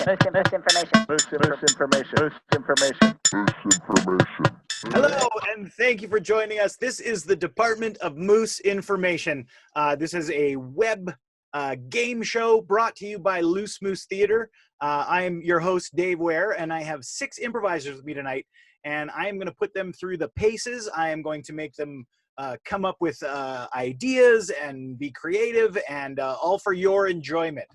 Hello, and thank you for joining us. This is the Department of Moose Information. This is a web game show brought to you by Loose Moose Theater. I am your host, Dave Ware, and I have 6 improvisers with me tonight, and I am going to put them through the paces. I am going to make them come up with ideas and be creative, and all for your enjoyment.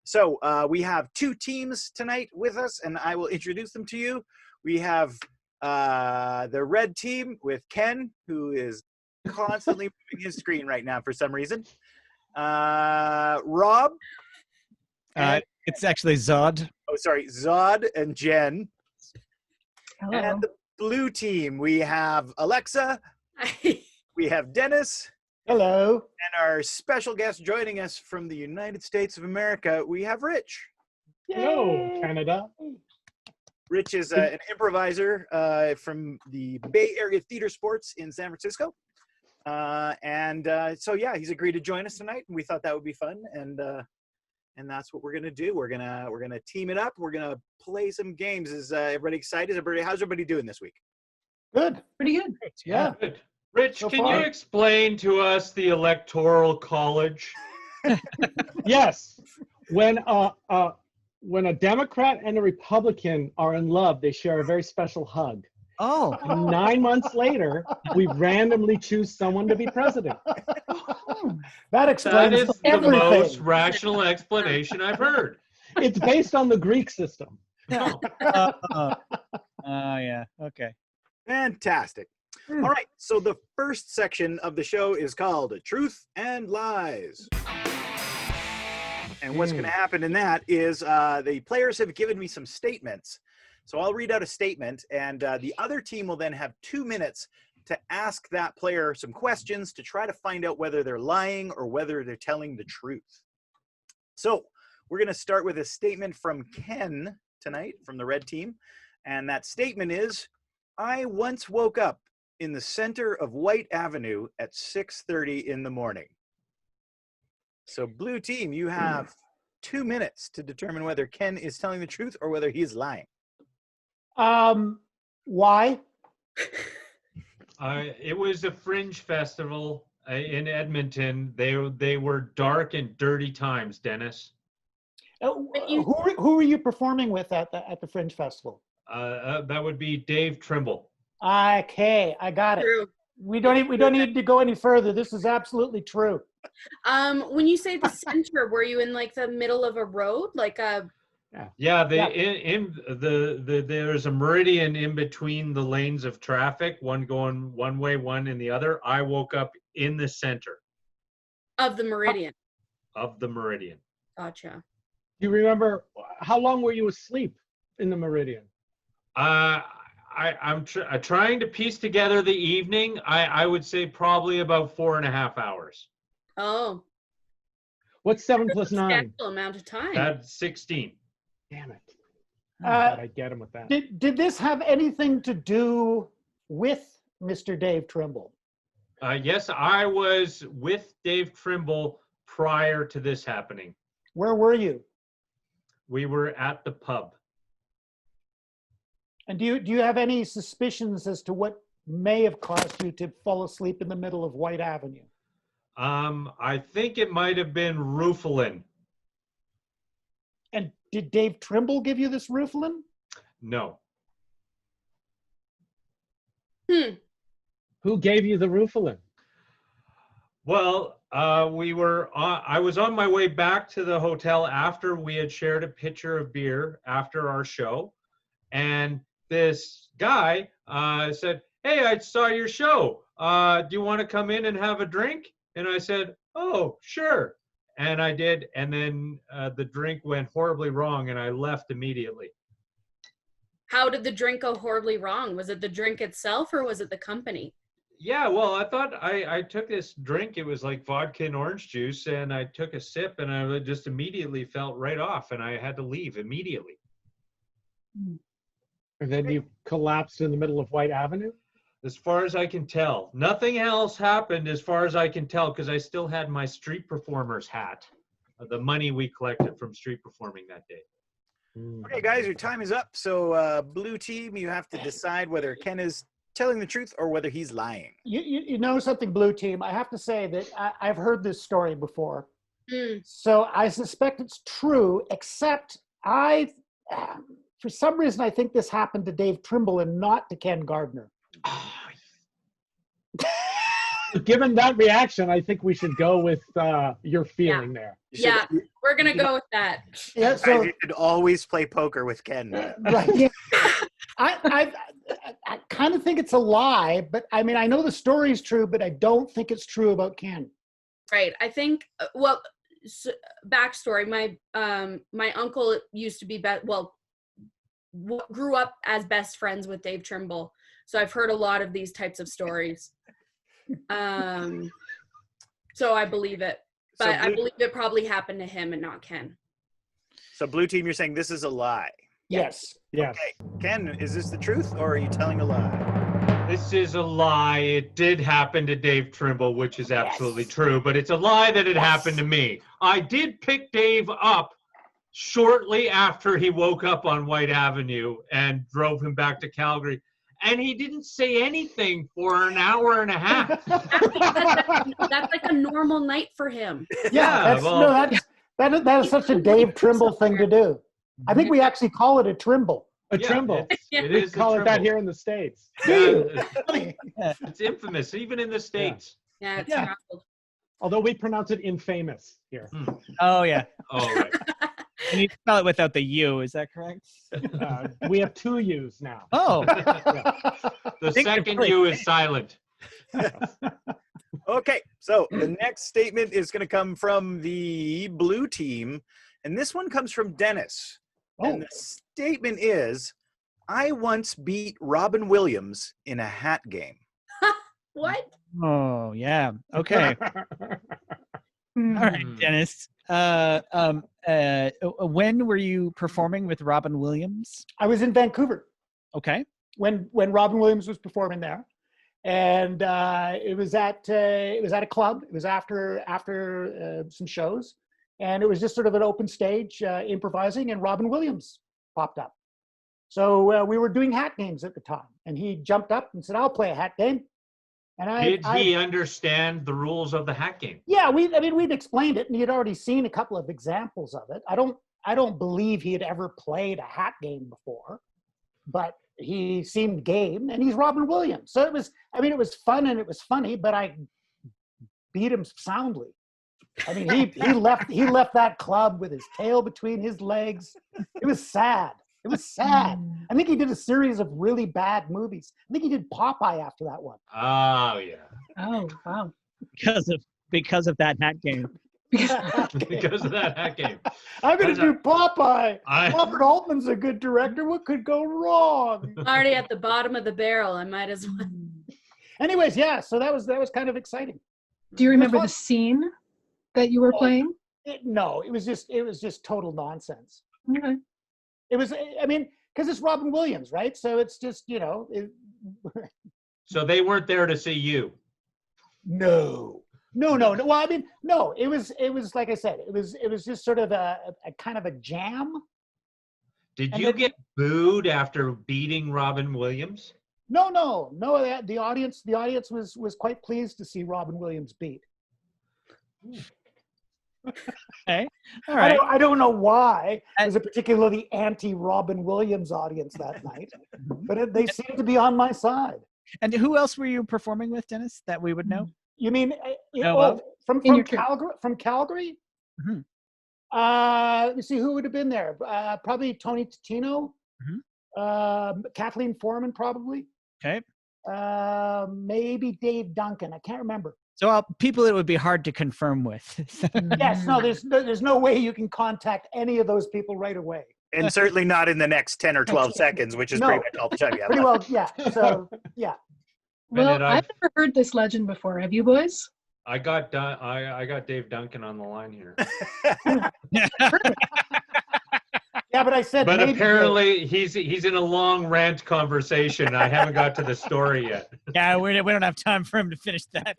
So we have 2 teams tonight with us, and I will introduce them to you. We have the red team with Ken, who is constantly moving his screen right now for some reason. Rob. It's actually Zod. Oh, sorry, Zod and Jen. Hello. And the blue team, we have Alexa. We have Dennis. Hello. And our special guest joining us from the United States of America, we have Rich. Hello, Canada. Rich is an improviser from the Bay Area Theater Sports in San Francisco. So yeah, he's agreed to join us tonight, and we thought that would be fun. And that's what we're gonna do. We're gonna team it up. We're gonna play some games. Is everybody excited? How's everybody doing this week? Good. Pretty good. Yeah. Good. Rich, So can far. you explain to us the Electoral College? Yes. When a Democrat and a Republican are in love, they share a very special hug. Oh, 9 months later, we randomly choose someone to be president. That explains That is the everything. most rational explanation I've heard. It's based on the Greek system. No. yeah. Okay. Fantastic. All right, so the first section of the show is called Truth and Lies. And what's going to happen in that is the players have given me some statements. So I'll read out a statement, and the other team will then have 2 minutes to ask that player some questions to try to find out whether they're lying or whether they're telling the truth. So we're going to start with a statement from Ken tonight from the red team. And that statement is, I once woke up in the center of White Avenue at 6:30 in the morning. So blue team, you have 2 minutes to determine whether Ken is telling the truth or whether he is lying. Why? It was a fringe festival in Edmonton. They were dark and dirty times, Dennis. Who were you performing with at the Fringe Festival? That would be Dave Trimble. Okay, I got it. True. We don't need to go any further. This is absolutely true. When you say the center, were you in like the middle of a road, like a? Yeah, there's a meridian in between the lanes of traffic, one going one way, one in the other. I woke up in the center Of the meridian. of the meridian. Gotcha. Do you remember how long were you asleep in the meridian? I'm trying to piece together the evening. I would say probably about 4.5 hours. Oh. What's 7 plus 9? Substantial amount of time. That's 16. Damn it. I thought I'd get him with that. Did this have anything to do with Mr. Dave Trimble? Yes, I was with Dave Trimble prior to this happening. Where were you? We were at the pub. And do you have any suspicions as to what may have caused you to fall asleep in the middle of White Avenue? I think it might have been Roofalin. And did Dave Trimble give you this Roofalin? No. Who gave you the Roofalin? Well, I was on my way back to the hotel after we had shared a pitcher of beer after our show. And this guy said, hey, I saw your show. Do you want to come in and have a drink? And I said, oh, sure. And I did. And then the drink went horribly wrong and I left immediately. How did the drink go horribly wrong? Was it the drink itself or was it the company? Yeah, well, I thought I took this drink. It was like vodka and orange juice. And I took a sip and I just immediately felt right off. And I had to leave immediately. And then you collapsed in the middle of White Avenue? As far as I can tell. Nothing else happened as far as I can tell because I still had my street performer's hat. The money we collected from street performing that day. Okay, guys, your time is up. So, blue team, you have to decide whether Ken is telling the truth or whether he's lying. You know something, blue team? I have to say that I've heard this story before. Mm. So I suspect it's true, except for some reason, I think this happened to Dave Trimble and not to Ken Gardner. Given that reaction, I think we should go with your feeling there. Yeah, we're going to go with that. Yeah, Guys, so you should always play poker with Ken. right. I kind of think it's a lie, but I mean, I know the story is true, but I don't think it's true about Ken. Right. I think, backstory, my uncle used to be, grew up as best friends with Dave Trimble. So I've heard a lot of these types of stories. So I believe it, but I believe it probably happened to him and not Ken. So, blue team, you're saying this is a lie. Yes. Yes. Okay, Ken, is this the truth or are you telling a lie? This is a lie. It did happen to Dave Trimble, which is absolutely true, but it's a lie that it happened to me. I did pick Dave up shortly after he woke up on White Avenue and drove him back to Calgary. And he didn't say anything for an hour and a half. That's like a normal night for him. Yeah, that is such a Dave Trimble thing to do. I think we actually call it a Trimble. A Trimble. It We is call a it that Trimble. here in the States. Yeah, it's infamous, even in the States. Yeah, it's Yeah. traveled. Although we pronounce it infamous here. Oh, yeah. Oh, right. And you spell it without the U, is that correct? We have 2 U's now. Oh, The think you're second pretty- U is silent. Okay, so the next statement is going to come from the blue team, and this one comes from Dennis. And the statement is, I once beat Robin Williams in a hat game. What? oh, yeah. Okay. All right, Dennis. When were you performing with Robin Williams? I was in Vancouver Okay. when Robin Williams was performing there, and it was at a club. It was after some shows, and it was just sort of an open stage improvising, and Robin Williams popped up. So we were doing hat games at the time, and he jumped up and said, "I'll play a hat game." And Did he understand the rules of the hat game? Yeah, we'd explained it, and he'd already seen a couple of examples of it. I don't believe he had ever played a hat game before, but he seemed game, and he's Robin Williams. So it was fun and it was funny, but I beat him soundly. I mean, he left that club with his tail between his legs. It was sad. It was sad. I think he did a series of really bad movies. I think he did Popeye after that one. Oh, yeah. Oh, wow. Because of that hat game. Because of that hat game. I'm going to do Popeye. I- Robert Altman's a good director. What could go wrong? Already at the bottom of the barrel. I might as well. Anyways, yeah. So that was kind of exciting. Do you remember the scene that you were playing? No, it was just total nonsense. Okay. It was. I mean, because it's Robin Williams, right? So it's just So they weren't there to see you. No. Well, I mean, no. It was like I said. It was just sort of a kind of a jam. Did And you then- get booed after beating Robin Williams? No. The audience was quite pleased to see Robin Williams beat. Okay. All right. I don't know why it was a particularly anti-Robin Williams audience that night, but they seemed to be on my side. And who else were you performing with, Dennis, that we would know? You mean Know of? from In your Calgary? From Calgary? Mhm. Let me see who would have been there. Probably Tony Totino. Kathleen Foreman, probably. Okay. Maybe Dave Duncan. I can't remember. So people it would be hard to confirm with. Yes, no, there's no way you can contact any of those people right away. And certainly not in the next 10 or 12 seconds, which is No. pretty much all the time you have Pretty left. well, yeah. So, yeah. Well, Bennett, I've never heard this legend before. Have you boys? I got Dave Duncan on the line here. Yeah, but I said But maybe apparently he's in a long rant conversation. I haven't got to the story yet. Yeah, we don't have time for him to finish that.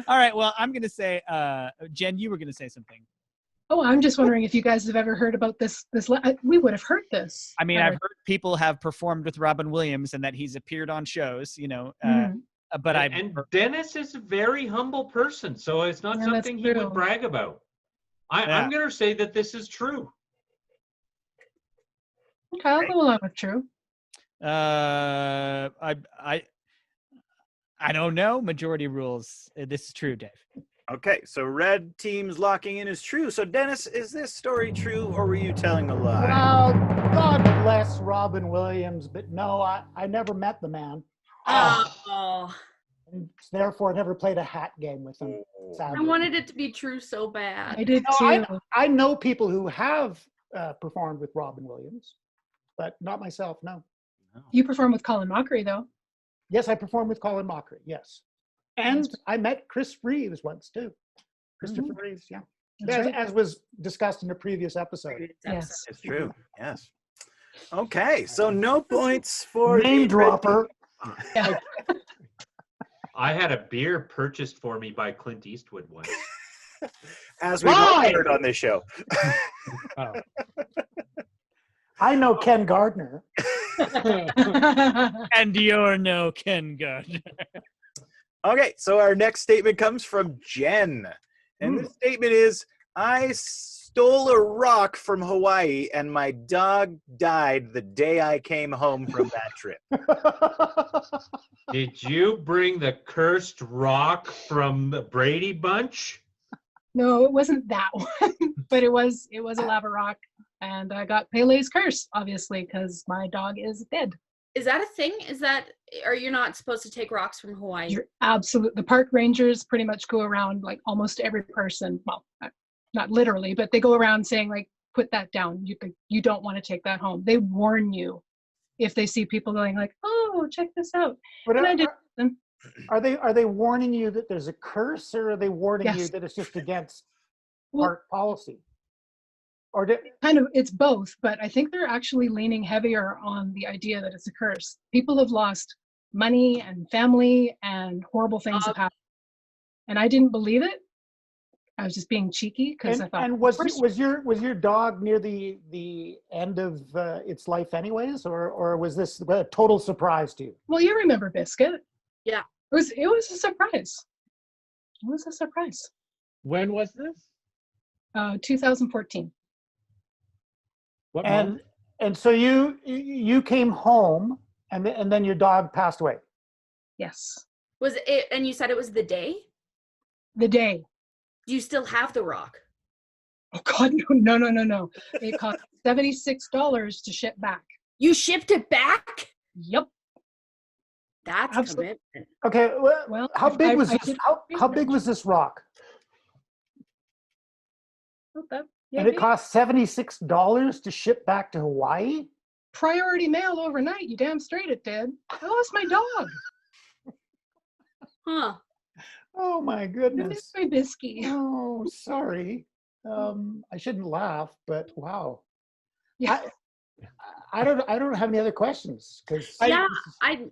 All right. Well, I'm going to say, Jen, you were going to say something. Oh, I'm just wondering if you guys have ever heard about this. We would have heard this. I mean, I've heard people have performed with Robin Williams and that he's appeared on shows, Mhm. but and Dennis is a very humble person, so it's not Yeah, that's something he true. would brag about. I'm going to say that this is true. Okay, I'll go along with true. I don't know. Majority rules. This is true, Dave. Okay, so red team's locking in is true. So Dennis, is this story true or were you telling a lie? Well, God bless Robin Williams, but no, I never met the man. Oh, And therefore, never played a hat game with him. I Sadly. wanted it to be true so bad. I did No, too. I know people who have performed with Robin Williams, but not myself, no. You perform with Colin Mockery, though. Yes, I performed with Colin Mockery, yes. And I met Chris Reeves once, too. Christopher Reeves, yeah. That's right. As was discussed in a previous episode. Yes. It's true. Yes. Okay, so no points for Name the dropper. Yeah. I had a beer purchased for me by Clint Eastwood once. as we've all Why? heard on this show. Oh. I know Ken Gardner. And you're no Ken Gardner. Okay, so our next statement comes from Jen. And this statement is, I stole a rock from Hawaii and my dog died the day I came home from that trip. Did you bring the cursed rock from the Brady Bunch? No, it wasn't that one, but it was a lava rock, and I got Pele's curse, obviously, because my dog is dead. Is that a thing? Are you not supposed to take rocks from Hawaii? You're absolute. The park rangers pretty much go around, like almost every person. Well, not literally, but they go around saying, like, put that down. You don't want to take that home. They warn you if they see people going like, oh, check this out. But And I did. are they warning you that there's a curse, or are they warning you Yes. that it's just against Well, park policy? Or did, kind of, it's both, but I think they're actually leaning heavier on the idea that it's a curse. People have lost money and family, and horrible things have happened. And I didn't believe it. I was just being cheeky because I thought. and was your dog near the end of its life anyways, or was this a total surprise to you? Well, you remember Biscuit? Yeah. It was a surprise. It was a surprise. When was this? 2014. What month? And so you came home, and then your dog passed away. Yes. Was it? And you said it was the day? The day. Do you still have the rock? Oh God, no. It cost $76 to ship back. You shipped it back? Yep. That's a Absolutely. commitment. Okay. Well, how big was I this? did How big was this rock? Yeah, And it cost $76 to ship back to Hawaii. priority mail overnight. You damn straight it did. I lost my dog. Huh. Oh my I goodness. miss my biscuit. Oh, sorry. I shouldn't laugh, but wow. Yeah. I don't have any other questions because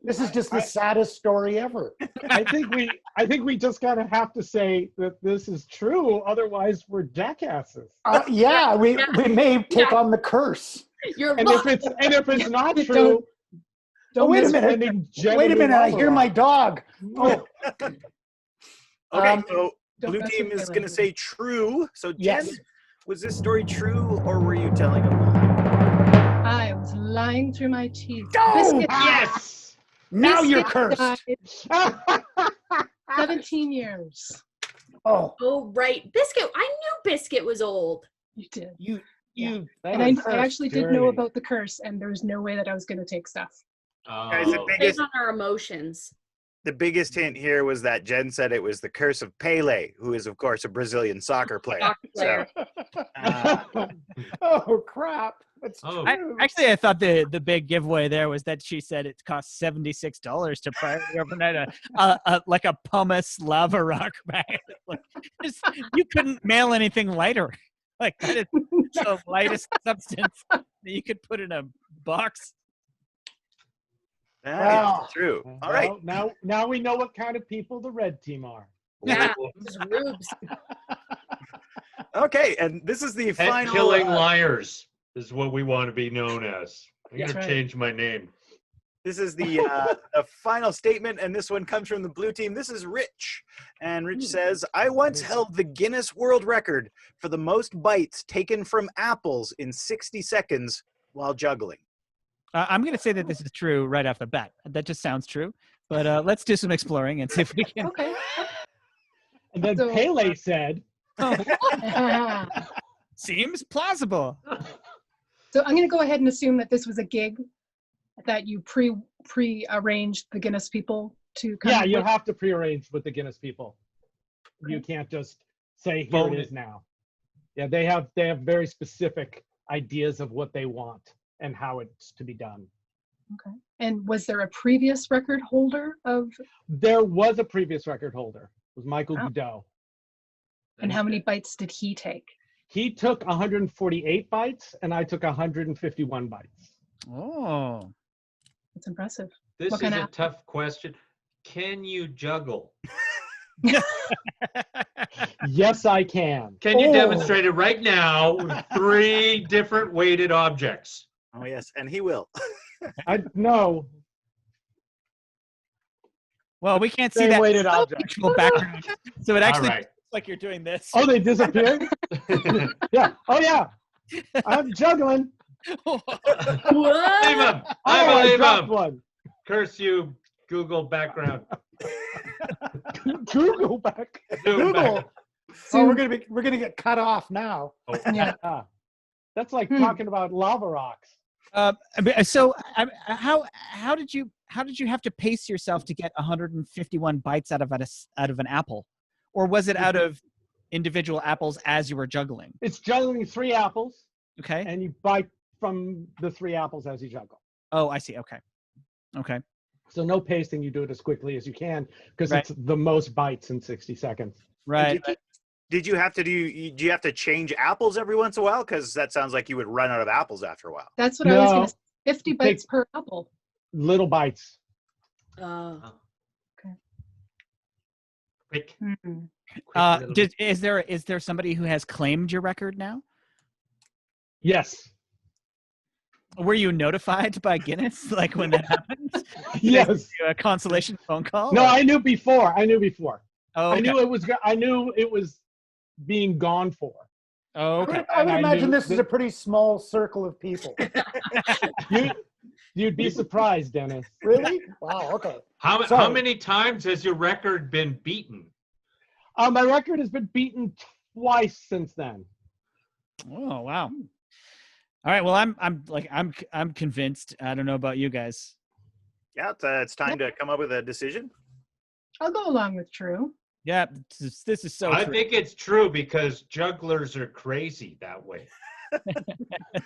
this is just the saddest story ever. I think we just gotta have to say that this is true. Otherwise, we're jackasses. Yeah, we may take on the curse. You're And if it's not true, Oh, wait a spending minute. Jen Wait a and minute. I Lava hear my Rock. dog. Oh, Okay, so Don't blue mess team with is my going to language. say true. So Jen, Yes. was this story true or were you telling a lie? I was lying through my teeth. Oh, Biscuit Yes. now you're Biscuit cursed. died 17 years. Oh, Oh, right. Biscuit. I knew Biscuit was old. You did. you. And I actually did know about the curse, and there was no way that I was going to take stuff. Guys, the Oh, biggest- Based on our emotions. The biggest hint here was that Jen said it was the curse of Pele, who is, of course, a Brazilian soccer player. Soccer player. Oh crap! It's Oh. true. Actually, I thought the big giveaway there was that she said it cost $76 to priority overnight like a pumice lava rock bag. Like, you couldn't mail anything lighter. Like that is the lightest substance that you could put in a box. That Wow. is true. All right. Well, now we know what kind of people the red team are. Yeah. It was rubes. Okay, and this is the Pet final. killing liars is what we want to be known as. I'm That's gonna right. change my name. This is the final statement, and this one comes from the blue team. This is Rich, and Rich says, "I once held the Guinness World Record for the most bites taken from apples in 60 seconds while juggling." I'm going to say that this is true right off the bat. That just sounds true. But let's do some exploring and see if we can. Okay. And then So- Pele said, Seems plausible. So I'm going to go ahead and assume that this was a gig that you pre-arranged the Guinness people to come. yeah, you with. have to prearrange with the Guinness people. You can't just say, here Phone it it. is now. Yeah, they have very specific ideas of what they want and how it's to be done. Okay. And was there a previous record holder of? There was a previous record holder. It was Michael Wow. Goudot. And how many bites did he take? He took 148 bites, and I took 151 bites. Oh. That's impressive. This What is kind a of- tough question. Can you juggle? Yes, I can. Can you Oh. demonstrate it right now with 3 different weighted objects? Oh yes, and he will. No. Well, we can't see Same that weighted object. actual background. So it All actually right. looks like you're doing this. Oh, they disappeared? Yeah. Oh, yeah. I'm juggling. Believe What? him. Oh, I believe dropped him. one. Curse you, Google background. Google back. Zoom Google. back. Oh, we're gonna get cut off now. Yeah. Ah, that's like Hmm. talking about lava rocks. How did you have to pace yourself to get 151 bites out of an apple, or was it out of individual apples as you were juggling? It's juggling 3 apples, Okay. and you bite from the 3 apples as you juggle. Oh, I see. Okay. So no pacing. You do it as quickly as you can because Right. it's the most bites in 60 seconds. Right. Did you have to do you have to change apples every once in a while? Because that sounds like you would run out of apples after a while. That's what I was going No. to say. 50 bites per apple. Little bites. Quick, Hmm. quick little- Is there somebody who has claimed your record now? Yes. Were you notified by Guinness like when that happened? Yes. A consolation phone call? No, or- I knew before. Oh, I okay. knew it was being gone for. Oh, okay. I would And I imagine knew this is that- a pretty small circle of people. You'd be surprised, Dennis. Really? Wow. Okay. How Sorry. many times has your record been beaten? My record has been beaten twice since then. Oh, wow. All right. Well, I'm convinced. I don't know about you guys. Yeah, it's time to come up with a decision. I'll go along with true. Yeah, this is so I true. think it's true because jugglers are crazy that way.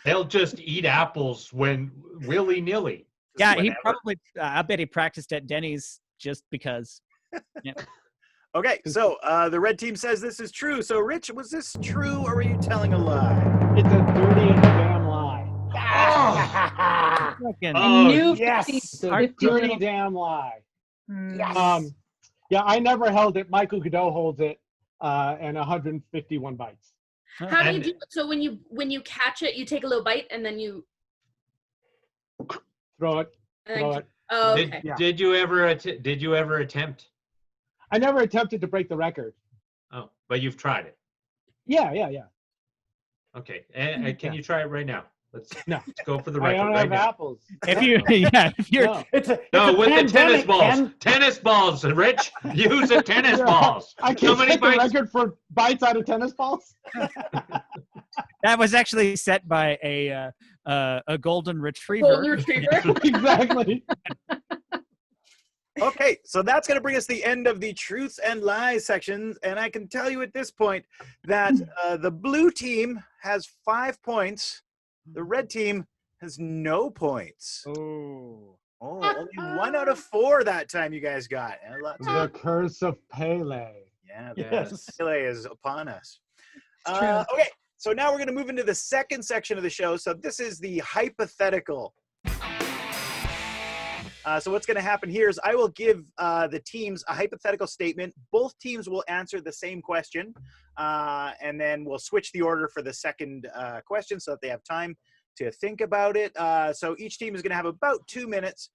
They'll just eat apples when willy-nilly. Yeah, he Whenever. probably. I bet he practiced at Denny's just because. Yeah. Okay, so the red team says this is true. So, Rich, was this true or were you telling a lie? It's a dirty damn lie. Fucking- Oh, New yes. 50, It's a 50 dirty little- damn lie. Hmm. Yes. Yeah, I never held it. Michael Godot holds it, and 151 bites. How do you And- do it? So when you catch it, you take a little bite and then you. Throw it. And Throw then, it. oh, Did, okay. Yeah. did you ever attempt? I never attempted to break the record. Oh, but you've tried it. Yeah. Okay. And can you try it right now? Let's No. go for the I record don't right have now. apples. if you're No. It's a No, with the pandemic, tennis balls. Ken. Tennis balls, Rich. Use the tennis Yeah. balls. I How can't many set the bites? record for bites out of tennis balls. that was actually set by a golden retriever. Golden retriever. Exactly. Okay, so that's going to bring us to the end of the truths and lies sections. And I can tell you at this point that the blue team has 5 points. The red team has no points. Oh. Oh, only 1 out of 4 that time you guys got. And lots of, The curse of Pele. yeah, Yes. the delay is upon us. It's true. Okay, so now we're going to move into the second section of the show. So this is the hypothetical. So what's going to happen here is I will give the teams a hypothetical statement. Both teams will answer the same question, and then we'll switch the order for the second question so that they have time to think about it. So each team is going to have about 2 minutes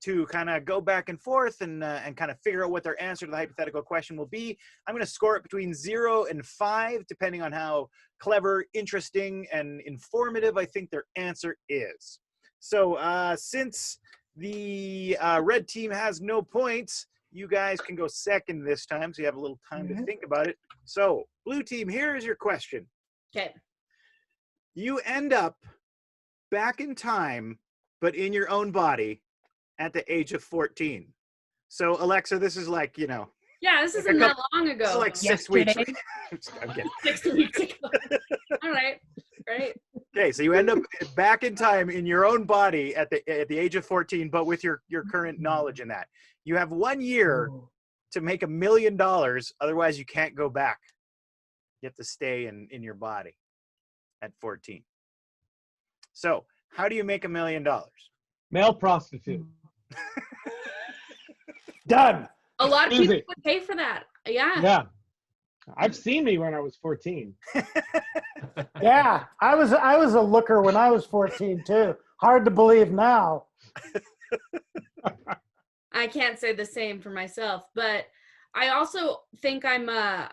to kind of go back and forth and kind of figure out what their answer to the hypothetical question will be. I'm going to score it between 0 and 5, depending on how clever, interesting, and informative I think their answer is. So since the red team has no points, you guys can go second this time, so you have a little time to think about it. So blue team, here is your question. Okay. You end up back in time, but in your own body at the age of 14. So Alexa, this is like, you know. Yeah, this isn't that long This is ago. like 6 weeks. Yesterday. I'm kidding. 6 weeks ago. All right. Great. Okay, so you end up back in time in your own body at the age of 14, but with your current knowledge in that. You have 1 year to make $1 million, otherwise you can't go back. You have to stay in your body at 14. So how do you make $1 million? Male prostitute. Done. A lot of people Easy. would pay for that. Yeah. Yeah. I've seen me when I was 14. Yeah, I was a looker when I was 14 too. Hard to believe now. I can't say the same for myself, but I also think I'm a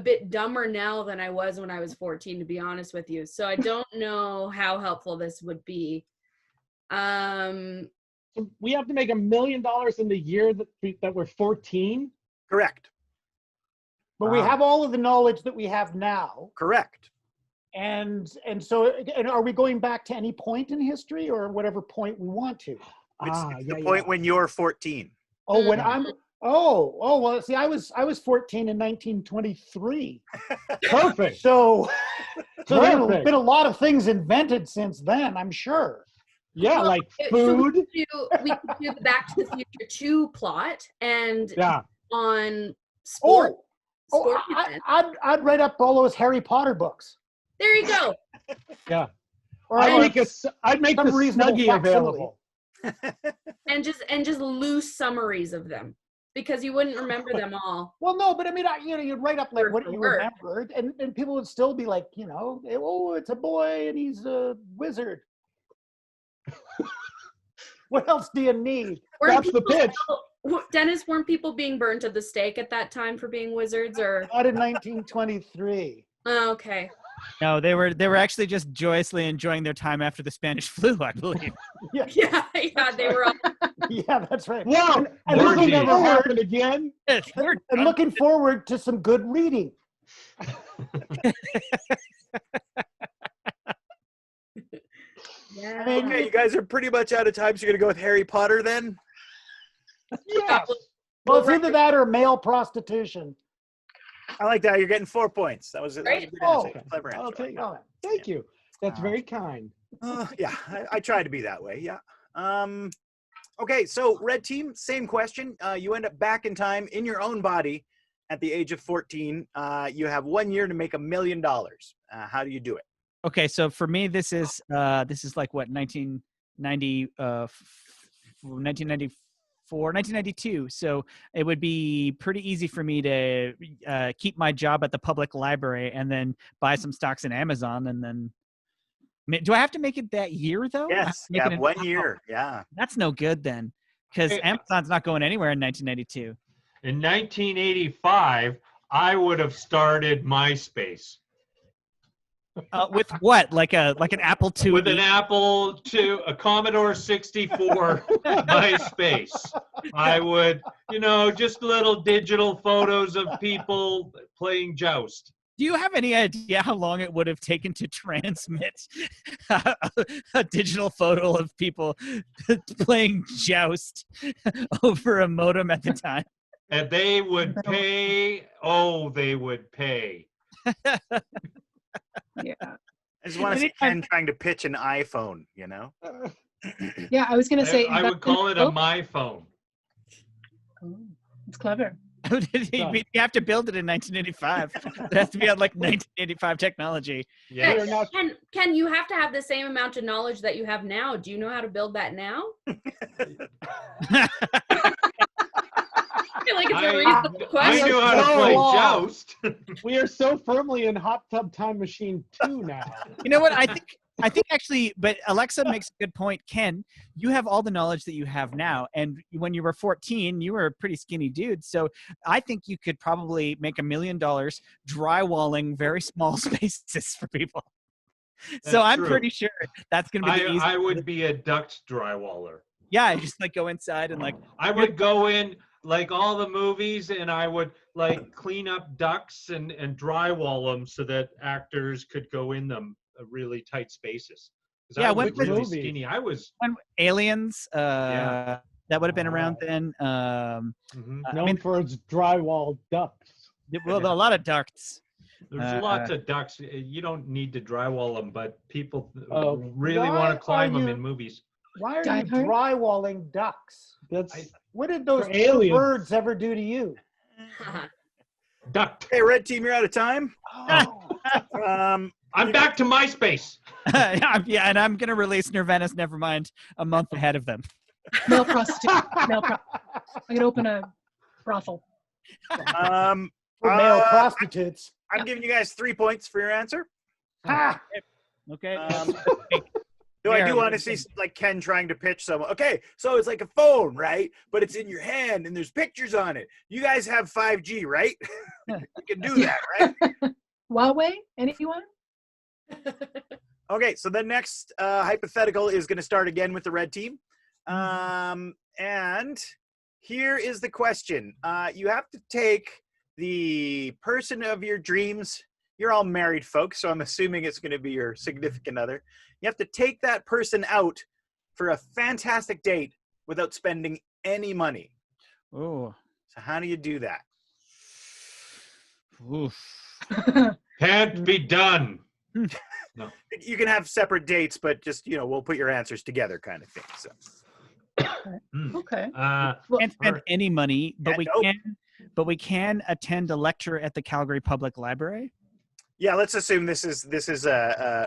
bit dumber now than I was when I was 14, to be honest with you. So I don't know how helpful this would be. So we have to make $1 million in the year that we're 14. Correct. But we have all of the knowledge that we have now. Correct. And so are we going back to any point in history or whatever point we want to? It's the point when you're 14. Oh, when I'm well, see, I was 14 in 1923. Perfect. So there have Perfect. been a lot of things invented since then, I'm sure. Yeah, Well, like so food. we could do the Back to the Future 2 plot and Yeah. on sport. sport event. I'd write up all those Harry Potter books. There you go. Yeah. Or I'd make some the reasonable Snuggie facsimile. available. And just loose summaries of them because you wouldn't remember them all. Well, no, but I mean, you'd write up like Word what for you word. remembered, and people would still be like, oh, it's a boy and he's a wizard. What else do you need? That's the pitch. Dennis, weren't people being burned at the stake at that time for being wizards, or? Not in 1923. Oh, okay. No, they were actually just joyously enjoying their time after the Spanish flu, I believe. Yeah, Yeah, they were all. yeah, that's right. Wow. And This will looking never forward, happen again. and looking forward to some good reading. Yeah. Okay, you guys are pretty much out of time, so you're gonna go with Harry Potter then? Yes. Well, it's either that or male prostitution. I like that. You're getting 4 points. That was a Great. good Oh, answer. Clever I'll answer. take Thank you. That's very kind. Yeah, I try to be that way. Yeah. Okay, so red team, same question. You end up back in time in your own body at the age of 14. You have 1 year to make $1 million. How do you do it? Okay, so for me, this is like what 1990, 1994, 1992. So it would be pretty easy for me to keep my job at the public library and then buy some stocks in Amazon, and then. Do I have to make it that year though? Yes, you have 1 year. Yeah. That's no good then, because Hey, Amazon's not going anywhere in 1992. In 1985, I would have started MySpace With what? Like an Apple II? with an Apple II, a Commodore 64 MySpace. I would, just little digital photos of people playing joust. Do you have any idea how long it would have taken to transmit a digital photo of people playing joust over a modem at the time? And they would pay. Oh, they would pay. Yeah. I just want to see Ken trying to pitch an iPhone, Yeah, I was gonna say I would call it a My Phone. Oh, it's clever. You have to build it in 1985. It has to be on like 1985 technology. Yes. We're not- Ken, you have to have the same amount of knowledge that you have now. Do you know how to build that now? I feel like it's a reasonable I question. knew how to So play long. joust. We are so firmly in Hot Tub Time Machine 2 now. You know what? I think actually, but Alexa makes a good point. Ken, you have all the knowledge that you have now. And when you were 14, you were a pretty skinny dude. So I think you could probably make $1 million drywalling very small spaces for people. So That's I'm true. pretty sure that's going to be the easiest. I would be a duct drywaller. Yeah, just like go inside and like, I would go in like all the movies and I would like clean up ducts and drywall them so that actors could go in them really tight spaces. 'Cause Yeah, I when was really was- skinny. I was when Aliens, Yeah. that would have been around then. mhm. Known for its drywall ducts. Well, a lot of ducts. There's lots of ducts. You don't need to drywall them, but people Oh. really Why want to climb are them you- in movies. Why are Die you Hard? drywalling ducks? That's What did those For two aliens. birds ever do to you? Duct. Hey, red team, you're out of time. Oh. Um, I'm back to MySpace. Yeah, and I'm gonna release Nirvana's Nevermind a month ahead of them. Male prostitute. I could open a brothel. um, For male Uh, prostitutes. I'm giving you guys 3 points for your answer. Ha! Okay. Though I do Fair. want to see like Ken trying to pitch someone. Okay, so it's like a phone, right? But it's in your hand and there's pictures on it. You guys have 5G, right? You can do that, right? Huawei? Anyone? Okay, so the next hypothetical is going to start again with the red team. And here is the question. You have to take the person of your dreams. You're all married folks, so I'm assuming it's going to be your significant other. You have to take that person out for a fantastic date without spending any money. Oh. So how do you do that? Oof. Can't be done. You can have separate dates, but just, we'll put your answers together kind of thing. So Mm. Okay. Can't spend any money, but Yeah, nope. we can attend a lecture at the Calgary Public Library. yeah, let's assume this is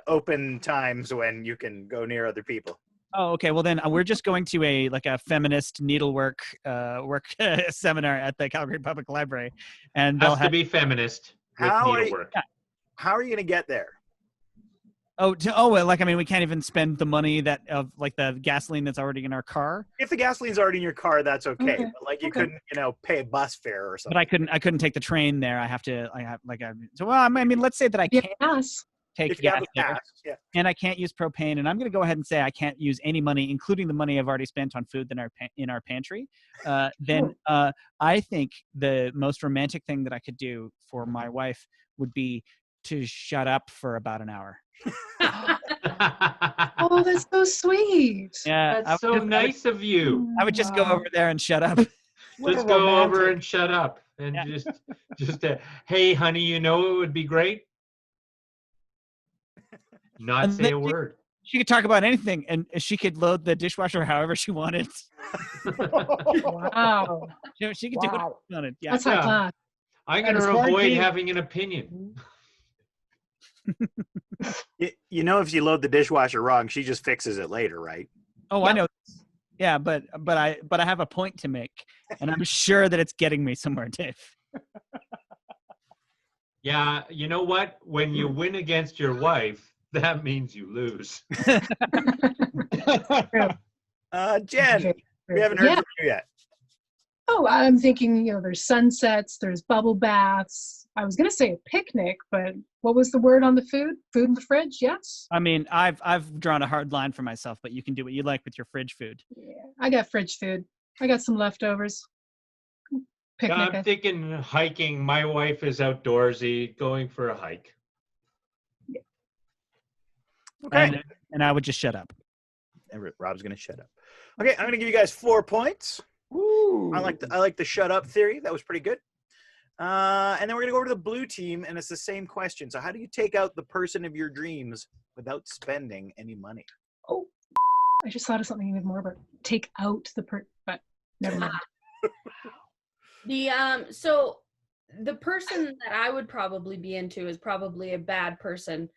open times when you can go near other people. Oh, okay. Well, then we're just going to a feminist needlework seminar at the Calgary Public Library, and they'll Has to have be feminist with How are you- needlework. How are you going to get there? we can't even spend the money of the gasoline that's already in our car. If the gasoline's already in your car, that's okay. Okay, But you okay. couldn't, pay a bus fare or But something. I couldn't take the train there. Let's say that I can't Yes. take If you have gas a there, pass, yeah. and I can't use propane, and I'm going to go ahead and say I can't use any money, including the money I've already spent on food in our pantry. Then I think the most romantic thing that I could do for my wife would be to shut up for about an hour. Oh, that's so sweet. Yeah, That's so nice of you. I would just go Wow. over there and shut up. What a Just go over romantic- and shut up and Yeah. just hey, honey, you know it would be great? Not And say then a word. She could talk about anything, and she could load the dishwasher however she wanted. Wow. She could do whatever Wow. she wanted. Yeah. That's high Yeah. class. I'm And going as to far as avoid being- having an opinion. If you load the dishwasher wrong, she just fixes it later, right? Oh, I know. Yeah, but I have a point to make, and I'm sure that it's getting me somewhere, Dave. Yeah, you know what? When you win against your wife, that means you lose. Jen, Okay. we haven't heard Yeah. from you yet. Oh, I'm thinking, there's sunsets, there's bubble baths. I was going to say a picnic, but what was the word on the food? Food in the fridge? Yes. I mean, I've drawn a hard line for myself, but you can do what you like with your fridge food. Yeah, I got fridge food. I got some leftovers. Picnic. I'm thinking hiking. My wife is outdoorsy, going for a hike. Okay. And I would just shut up. And Rob's going to shut up. Okay, I'm going to give you guys 4 points. Ooh. I like the shut up theory. That was pretty good. And then we're going to go over to the blue team, and it's the same question. So how do you take out the person of your dreams without spending any money? Oh, I just thought of something even more about take out the but never mind. So the person that I would probably be into is probably a bad person.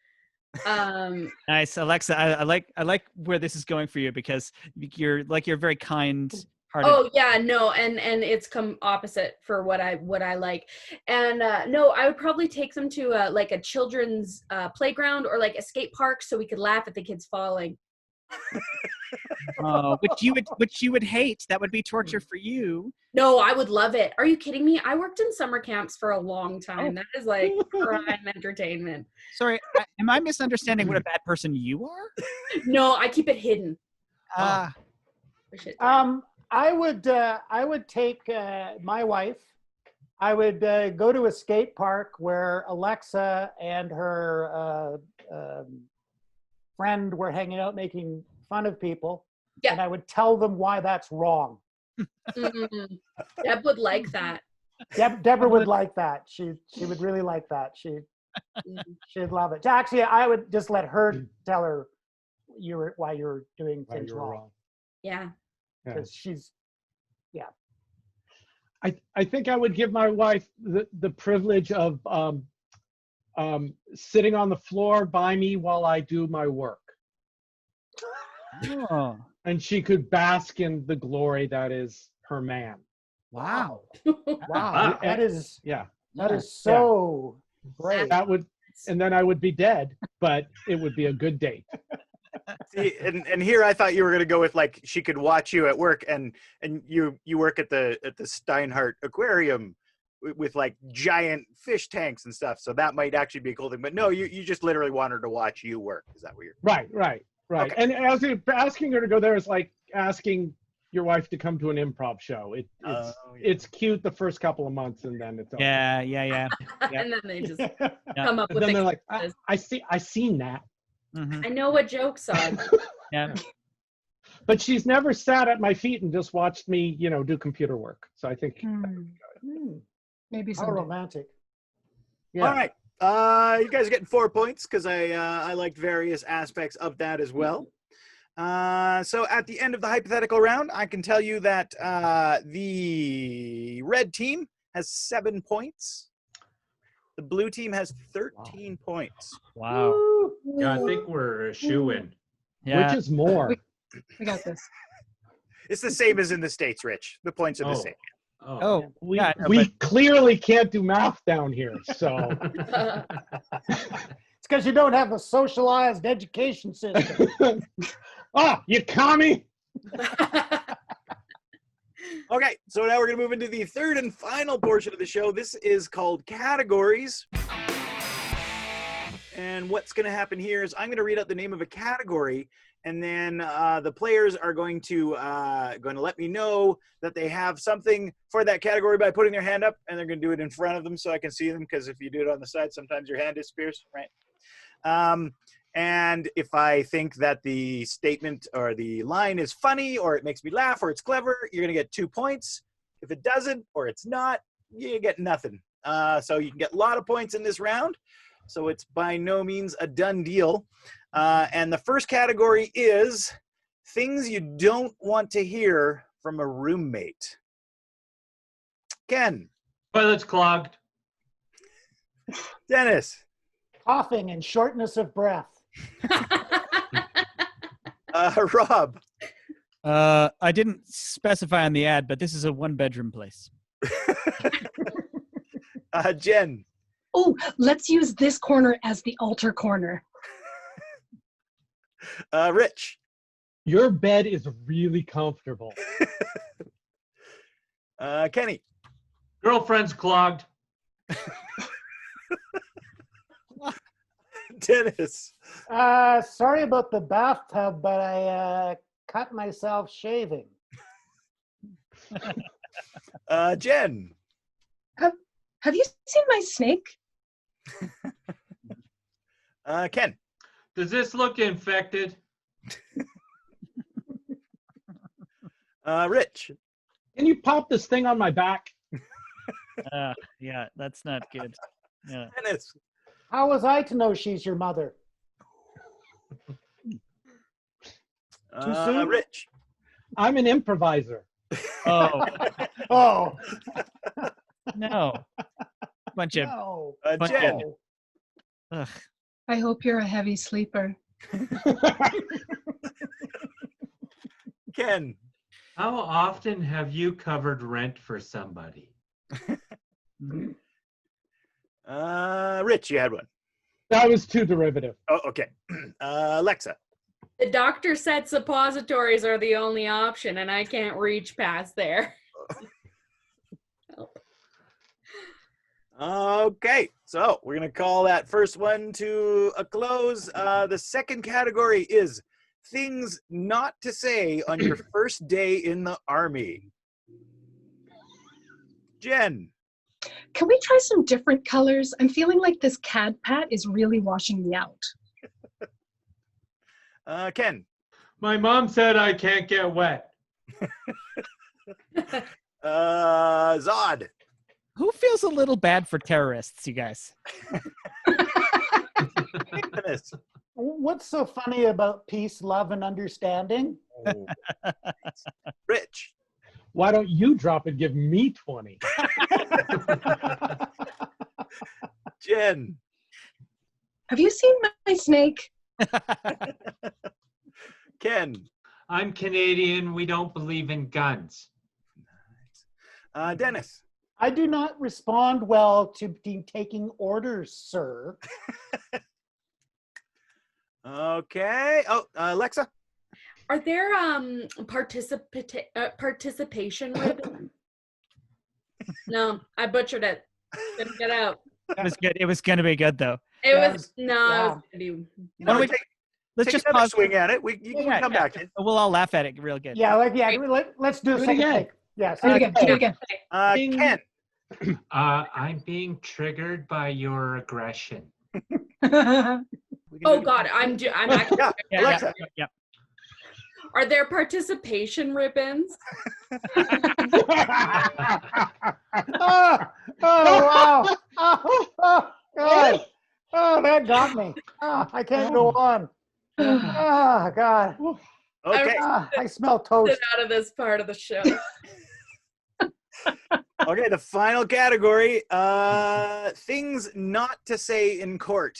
Nice, Alexa. I like where this is going for you because you're very kind-hearted. Oh yeah, no, and it's come opposite for what I like. And no, I would probably take them to like a children's playground or like a skate park so we could laugh at the kids falling. Which you would hate. That would be torture for you. No, I would love it. Are you kidding me? I worked in summer camps for a long time. That is like prime entertainment. Sorry, am I misunderstanding what a bad person you are? No, I keep it hidden. I would take my wife. I would go to a skate park where Alexa and her friend were hanging out making fun of people. Yeah. And I would tell them why that's wrong. Deb would like that. Deborah would like that. She would really like that. She'd love it. Actually, I would just let her tell her why you're doing things wrong. Yeah. Because she's, I think I would give my wife the privilege of sitting on the floor by me while I do my work. Oh. And she could bask in the glory that is her man. Wow. wow. That is so great. That would, and then I would be dead, but it would be a good date. See, and here I thought you were going to go with like she could watch you at work, and you work at the Steinhardt Aquarium with like giant fish tanks and stuff, so that might actually be a cool thing. But no, you just literally want her to watch you work. Is that what you're? Right. Okay. And asking her to go there is like asking your wife to come to an improv show. It's cute the first couple of months, and then it's over. Yeah. And then they just come up with. Then they're like, I seen that. Mm-hmm. I know what jokes are. Yeah. But she's never sat at my feet and just watched me, do computer work. So I think Maybe how someday. romantic. yeah. All right. You guys are getting 4 points because I liked various aspects of that as well. So at the end of the hypothetical round, I can tell you that the red team has 7 points. The blue team has 13 points. Wow. Yeah, I think we're a shoe-in. Yeah. Which is more? We got this. It's the same as in the States, Rich. The points are the same. Oh, We clearly can't do math down here, so. It's because you don't have a socialized education system. You commie! Okay, so now we're going to move into the third and final portion of the show. This is called Categories. And what's going to happen here is I'm going to read out the name of a category, and then the players are going to let me know that they have something for that category by putting their hand up, and they're going to do it in front of them so I can see them, because if you do it on the side, sometimes your hand disappears, right? And if I think that the statement or the line is funny, or it makes me laugh, or it's clever, you're going to get 2 points. If it doesn't, or it's not, you get nothing. So you can get a lot of points in this round. So it's by no means a done deal. And the first category is things you don't want to hear from a roommate. Ken. Toilet's clogged. Dennis. Coughing and shortness of breath. Rob. I didn't specify on the ad, but this is a 1-bedroom place. Jen. Oh, let's use this corner as the altar corner. Rich. Your bed is really comfortable. Kenny. Girlfriend's clogged. Dennis. Sorry about the bathtub, but I cut myself shaving. Jen. Have you seen my snake? Ken. Does this look infected? Rich. Can you pop this thing on my back? Yeah, that's not good. Yeah. Dennis. How was I to know she's your mother? Too soon? Rich. I'm an improviser. Oh. Oh. No. Bunch of. No. bunch Jen. of- Ugh. I hope you're a heavy sleeper. Ken. How often have you covered rent for somebody? Rich, you had one. That was too derivative. Oh, okay. Alexa. The doctor said suppositories are the only option, and I can't reach past there. Okay, so we're gonna call that first one to a close. The second category is things not to say on your first day in the Army. Jen. Can we try some different colors? I'm feeling like this cad pat is really washing me out. Ken. My mom said I can't get wet. Zod. Who feels a little bad for terrorists, you guys? Guinness. What's so funny about peace, love, and understanding? Oh. Rich. Why don't you drop and give me 20? Jen. Have you seen my snake? Ken. I'm Canadian. We don't believe in guns. Dennis. I do not respond well to taking orders, sir. Okay. Oh, Alexa. Are there participation ribbons? No, I butchered it. Couldn't get out. It was good. It was going to be good, though. It Yeah, was no. It was gonna be, Why don't we let's Take just another pause. swing at it. You can come back. We'll all laugh at it real good. Yeah, let's do a Do it second again. take. Yeah, Do it again. Do it again. Ken. I'm being triggered by your aggression. oh God, I'm actually. Yeah, Yeah, Alexa. yeah. Are there participation ribbons? oh wow! Oh, God! Oh, that got me. Oh, I can't go on. Oh God! Okay. I smell toast. Get out of this part of the show. Okay, the final category, things not to say in court.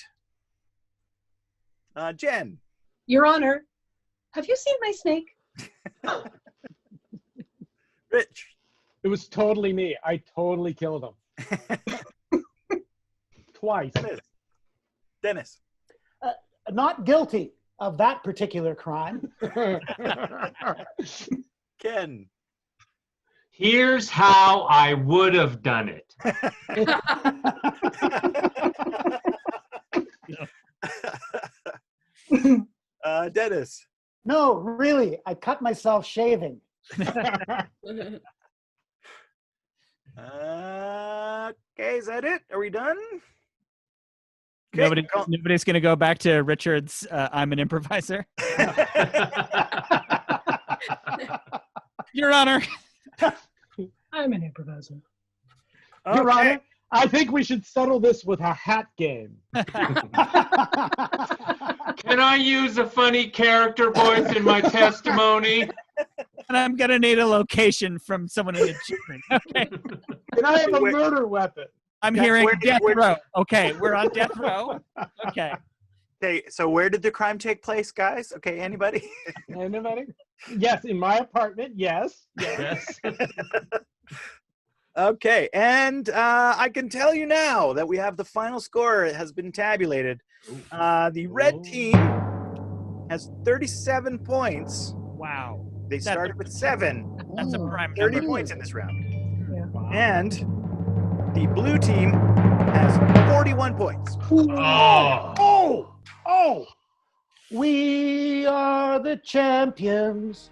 Jen. Your Honor, have you seen my snake? Rich. It was totally me. I totally killed him. Twice. Dennis. Not guilty of that particular crime. Ken. Here's how I would have done it. Dennis. No, really, I cut myself shaving. Okay, is that it? Are we done? Okay, Nobody's going to go back to Richard's I'm an improviser. Your Honor. I'm an improviser. Your Okay. Honor, I think we should settle this with a hat game. Can I use a funny character voice in my testimony? And I'm going to need a location from someone in the children. Okay. Can I have a Wait. murder weapon? I'm Yeah, hearing where- death where- row. Okay, we're on death row. Okay. Okay, so where did the crime take place, guys? Okay, anybody? Anybody? Yes, in my apartment, yes. Yes. Okay, and I can tell you now that we have the final score. It has been tabulated. The red team has 37 points. Wow. They started with 7. That's a prime 30 number. points in this round. Yeah. And the blue team has 41 points. Oh. Oh, we are the champions.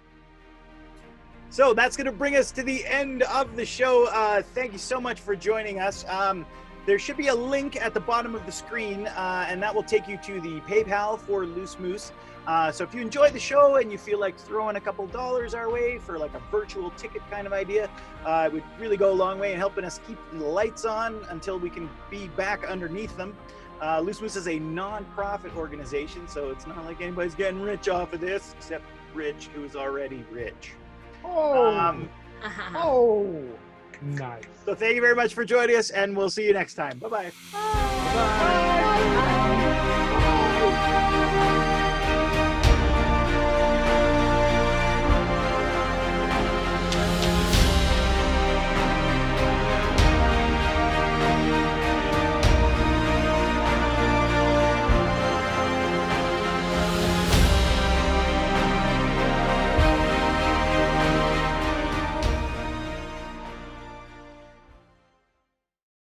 So that's going to bring us to the end of the show. Thank you so much for joining us. There should be a link at the bottom of the screen, and that will take you to the PayPal for Loose Moose. So if you enjoyed the show and you feel like throwing a couple dollars our way for like a virtual ticket kind of idea, it would really go a long way in helping us keep the lights on until we can be back underneath them. Loose Moose is a non-profit organization, so it's not like anybody's getting rich off of this, except Rich, who is already rich. Oh, oh. Nice. So thank you very much for joining us, and we'll see you next time. Bye-bye. Bye.